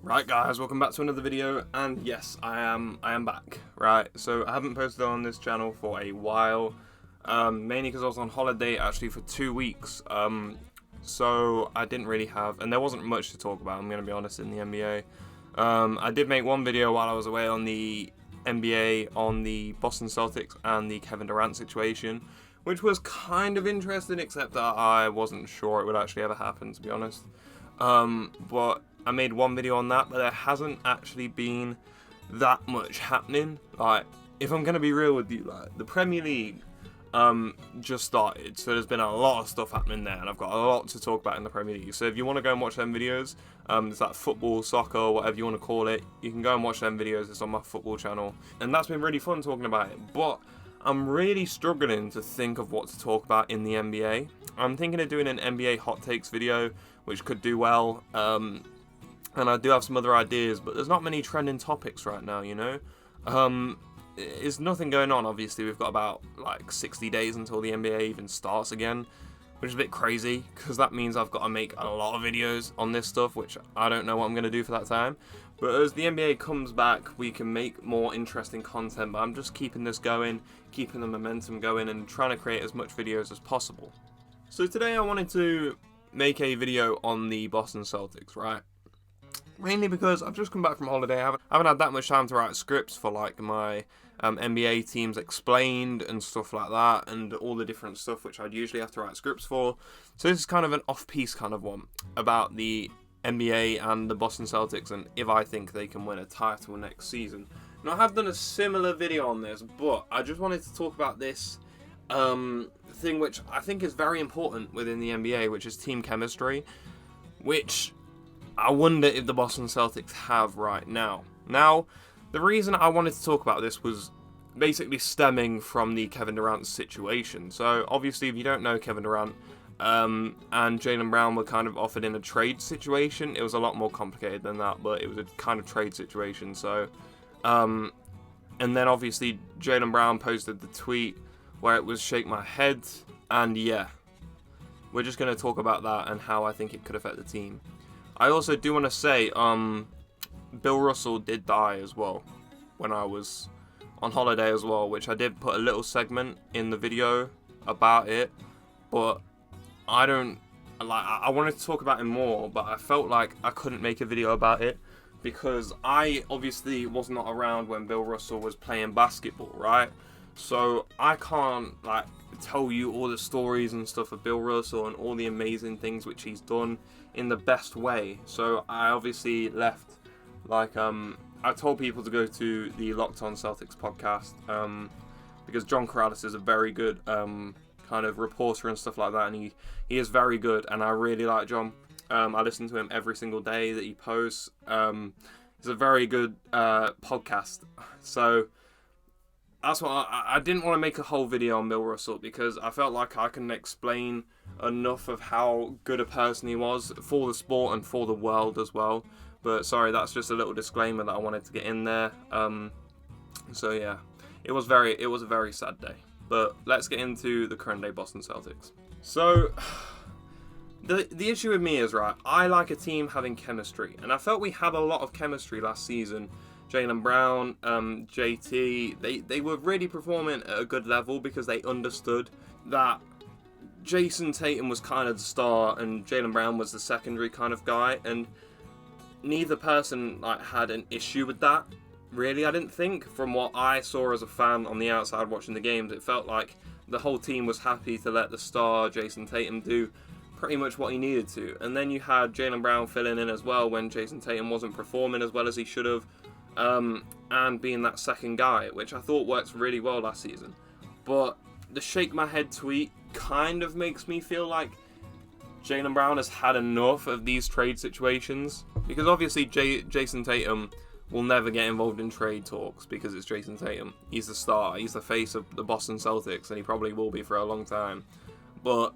Right guys, welcome back to another video, and yes, I am back, right? So I haven't posted on this channel for a while, mainly because I was on holiday actually for 2 weeks, so I didn't really have, and there wasn't much to talk about, I'm going to be honest, in the NBA. I did make one video while I was away on the NBA on the Boston Celtics and the Kevin Durant situation, which was kind of interesting, except that I wasn't sure it would actually ever happen, to be honest. But I made one video on that, but there hasn't actually been that much happening. Like, if I'm gonna be real with you, like, the Premier League just started, so there's been a lot of stuff happening there, and I've got a lot to talk about in the Premier League. So if you want to go and watch them videos, it's like football, soccer, whatever you want to call it, you can go and watch them videos. It's on my football channel, and that's been really fun talking about it. But I'm really struggling to think of what to talk about in the NBA. I'm thinking of doing an NBA hot takes video, which could do well. And I do have some other ideas, but there's not many trending topics right now, you know? There's nothing going on, obviously. We've got about, like, 60 days until the NBA even starts again, which is a bit crazy, because that means I've got to make a lot of videos on this stuff, which I don't know what I'm going to do for that time. But as the NBA comes back, we can make more interesting content, but I'm just keeping this going, keeping the momentum going, and trying to create as much videos as possible. So today I wanted to make a video on the Boston Celtics, right? Mainly because I've just come back from holiday. I haven't had that much time to write scripts for, like, my NBA teams explained and stuff like that, and all the different stuff which I'd usually have to write scripts for. So this is kind of an off-piece kind of one about the NBA and the Boston Celtics, and if I think they can win a title next season. Now, I have done a similar video on this, but I just wanted to talk about this thing which I think is very important within the NBA, which is team chemistry, which I wonder if the Boston Celtics have right now. Now, the reason I wanted to talk about this was basically stemming from the Kevin Durant situation. So, obviously, if you don't know Kevin Durant, and Jaylen Brown were kind of offered in a trade situation. It was a lot more complicated than that, but it was a kind of trade situation. So, and then obviously Jaylen Brown posted the tweet where it was "shake my head," and yeah, we're just going to talk about that and how I think it could affect the team. I also do want to say, Bill Russell did die as well when I was on holiday as well, which I did put a little segment in the video about it, but I wanted to talk about it more, but I felt like I couldn't make a video about it because I obviously was not around when Bill Russell was playing basketball, right? So I can't, like, tell you all the stories and stuff of Bill Russell and all the amazing things which he's done in the best way. So I obviously left, like, I told people to go to the Locked On Celtics podcast, because John Corrales is a very good kind of reporter and stuff like that, and he is very good, and I really like John. I listen to him every single day that he posts. It's a very good podcast. So that's what I didn't want to make a whole video on Bill Russell because I felt like I couldn't explain enough of how good a person he was for the sport and for the world as well. But sorry, that's just a little disclaimer that I wanted to get in there. So yeah, it was a very sad day. But let's get into the current day Boston Celtics. So the issue with me is, right, I like a team having chemistry, and I felt we had a lot of chemistry last season. Jaylen Brown, JT, they were really performing at a good level because they understood that Jason Tatum was kind of the star and Jaylen Brown was the secondary kind of guy, and neither person, like, had an issue with that. Really, I didn't think. From what I saw as a fan on the outside watching the games, it felt like the whole team was happy to let the star Jason Tatum do pretty much what he needed to. And then you had Jaylen Brown filling in as well when Jason Tatum wasn't performing as well as he should have, and being that second guy, which I thought worked really well last season. But the shake my head tweet kind of makes me feel like Jaylen Brown has had enough of these trade situations, because obviously Jason Tatum will never get involved in trade talks because it's Jason Tatum. He's the star. He's the face of the Boston Celtics, and he probably will be for a long time. But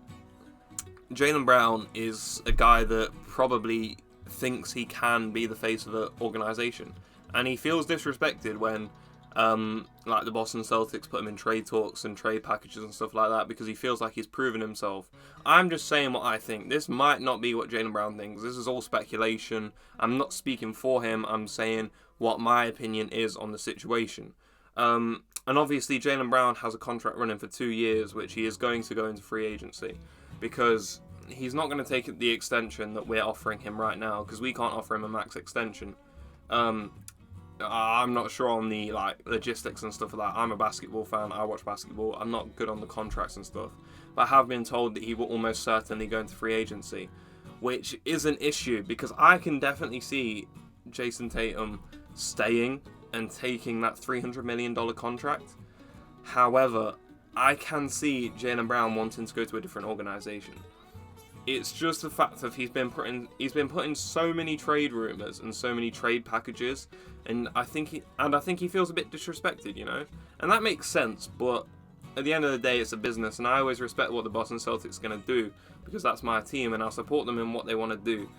Jaylen Brown is a guy that probably thinks he can be the face of the organization, and he feels disrespected when like the Boston Celtics put him in trade talks and trade packages and stuff like that because he feels like he's proven himself. I'm just saying what I think. This might not be what Jaylen Brown thinks. This is all speculation. I'm not speaking for him. I'm saying what my opinion is on the situation. And obviously Jaylen Brown has a contract running for 2 years, which he is going to go into free agency because he's not going to take the extension that we're offering him right now because we can't offer him a max extension. I'm not sure on the logistics and stuff like that. I'm a basketball fan. I watch basketball. I'm not good on the contracts and stuff. But I have been told that he will almost certainly go into free agency, which is an issue because I can definitely see Jason Tatum staying and taking that $300 million contract. However, I can see Jaylen Brown wanting to go to a different organization. It's just the fact that he's been put in so many trade rumors and so many trade packages, and I think he feels a bit disrespected, you know, and that makes sense. But at the end of the day, it's a business, and I always respect what the Boston Celtics are going to do because that's my team, and I'll support them in what they want to do.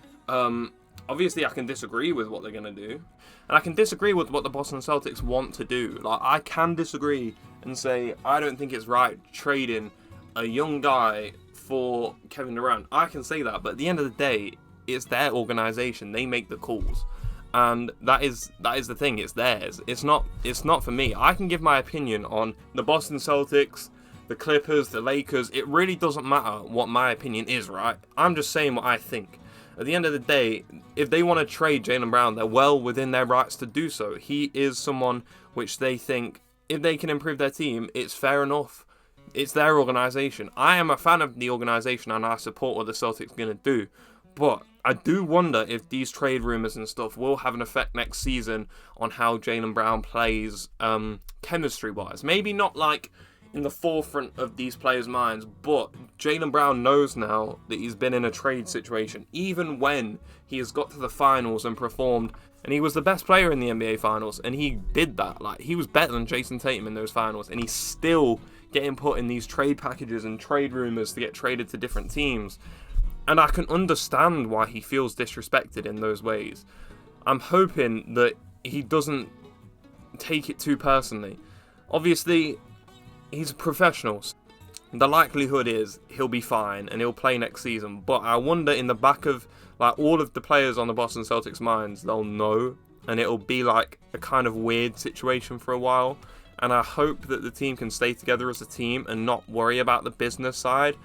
Obviously, I can disagree with what they're going to do, and I can disagree with what the Boston Celtics want to do. Like, I can disagree and say I don't think it's right trading a young guy for Kevin Durant. I can say that, but at the end of the day, it's their organization. They make the calls, and that is the thing. It's theirs. It's not for me. I can give my opinion on the Boston Celtics, the Clippers, the Lakers. It really doesn't matter what my opinion is, right? I'm just saying what I think. At the end of the day, if they want to trade Jaylen Brown, they're well within their rights to do so. He is someone which they think, if they can improve their team, it's fair enough. It's their organisation. I am a fan of the organisation and I support what the Celtics are going to do. But I do wonder if these trade rumours and stuff will have an effect next season on how Jaylen Brown plays chemistry-wise. Maybe not like in the forefront of these players' minds, but Jaylen Brown knows now that he's been in a trade situation. Even when he has got to the finals and performed, and he was the best player in the NBA finals, and he did that. Like, he was better than Jason Tatum in those finals, and he's still getting put in these trade packages and trade rumours to get traded to different teams. And I can understand why he feels disrespected in those ways. I'm hoping that he doesn't take it too personally. Obviously, he's a professional. The likelihood is he'll be fine and he'll play next season. But I wonder in the back of all of the players on the Boston Celtics' minds, they'll know. And it'll be like a kind of weird situation for a while. And I hope that the team can stay together as a team and not worry about the business side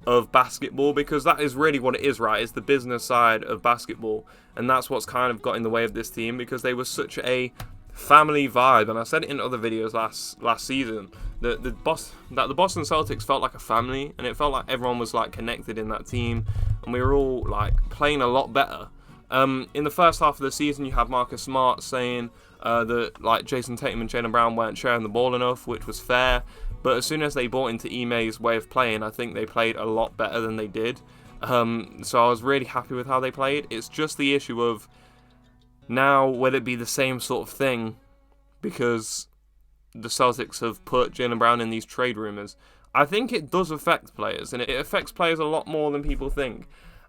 of basketball, because that is really what it is, right? It's the business side of basketball, and that's what's kind of got in the way of this team, because they were such a family vibe. And I said it in other videos last season that the Boston Celtics felt like a family, and it felt like everyone was like connected in that team, and we were all like playing a lot better. In the first half of the season, you have Marcus Smart saying that like Jason Tatum and Jaylen Brown weren't sharing the ball enough, which was fair. But as soon as they bought into Ime's way of playing, I think they played a lot better than they did. So I was really happy with how they played. It's just the issue of now, will it be the same sort of thing? Because the Celtics have put Jaylen Brown in these trade rumours. I think it does affect players, and it affects players a lot more than people think.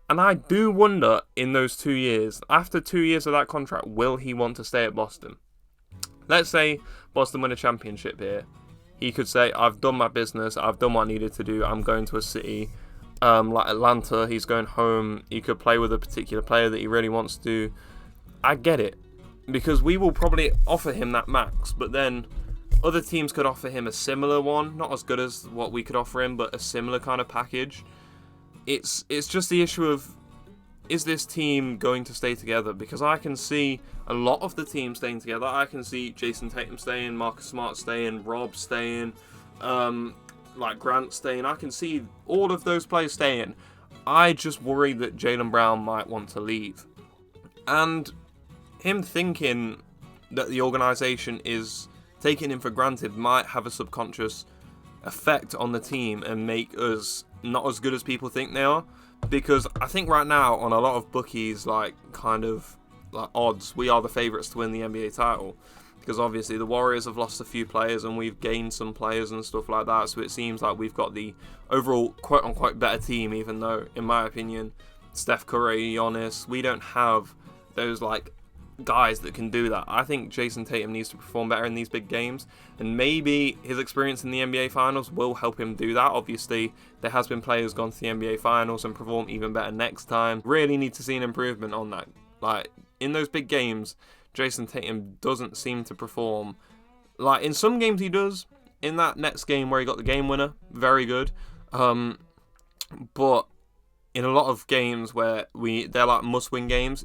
And I do wonder, in those 2 years, after 2 years of that contract, will he want to stay at Boston? Let's say Boston win a championship here. He could say, I've done my business, I've done what I needed to do, I'm going to a city like Atlanta, he's going home, he could play with a particular player that he really wants to. I get it, because we will probably offer him that max, but then other teams could offer him a similar one, not as good as what we could offer him, but a similar kind of package. It's just the issue of, is this team going to stay together? Because I can see a lot of the team staying together. I can see Jason Tatum staying, Marcus Smart staying, Rob staying, like Grant staying. I can see all of those players staying. I just worry that Jaylen Brown might want to leave. And him thinking that the organisation is taking him for granted might have a subconscious effect on the team and make us not as good as people think they are. Because I think right now on a lot of bookies, odds, we are the favourites to win the NBA title. Because obviously the Warriors have lost a few players and we've gained some players and stuff like that. So it seems like we've got the overall quote-unquote better team, even though, in my opinion, Steph Curry, Giannis, we don't have those like guys that can do that. I think Jason Tatum needs to perform better in these big games, and maybe his experience in the NBA Finals will help him do that. Obviously, there has been players gone to the NBA Finals and perform even better next time. Really need to see an improvement on that. Like, in those big games, Jason Tatum doesn't seem to perform. Like, in some games he does. In that Nets game where he got the game winner, very good. But in a lot of games where they're like must-win games,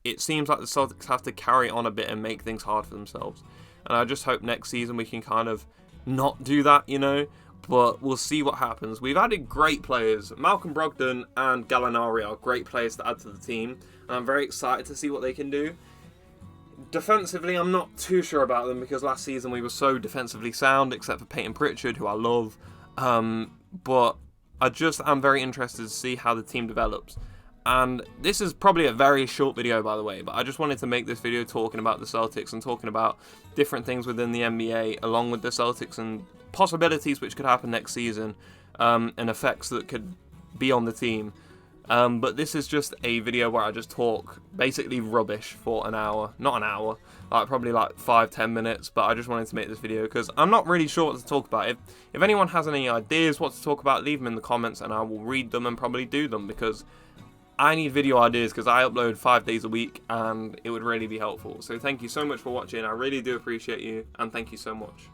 it seems like the Celtics have to carry on a bit and make things hard for themselves. And I just hope next season we can kind of not do that, you know. But we'll see what happens. We've added great players. Malcolm Brogdon and Gallinari are great players to add to the team. And I'm very excited to see what they can do. Defensively, I'm not too sure about them because last season we were so defensively sound, except for Peyton Pritchard, who I love. But I'm very interested to see how the team develops. And this is probably a very short video, by the way, but I just wanted to make this video talking about the Celtics and talking about different things within the NBA along with the Celtics and possibilities which could happen next season, and effects that could be on the team. But this is just a video where I just talk basically rubbish for an hour. Not an hour, like probably like 5-10 minutes, but I just wanted to make this video because I'm not really sure what to talk about. If anyone has any ideas what to talk about, leave them in the comments and I will read them and probably do them, because I need video ideas because I upload 5 days a week and it would really be helpful. So thank you so much for watching. I really do appreciate you, and thank you so much.